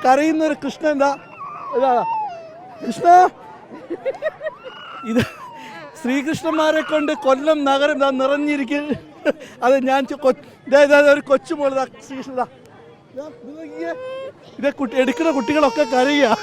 കരയുന്നൊരു കൃഷ്ണ എന്താ കൃഷ്ണ ഇത് ശ്രീകൃഷ്ണന്മാരെ കൊണ്ട് കൊല്ലം നഗരം ഇതാ നിറഞ്ഞിരിക്കും. അത് ഞാൻ ഒരു കൊച്ചുമോൾ ശ്രീകൃഷ്ണ ഇത് എടുക്കുന്ന കുട്ടികളൊക്കെ കരയുക.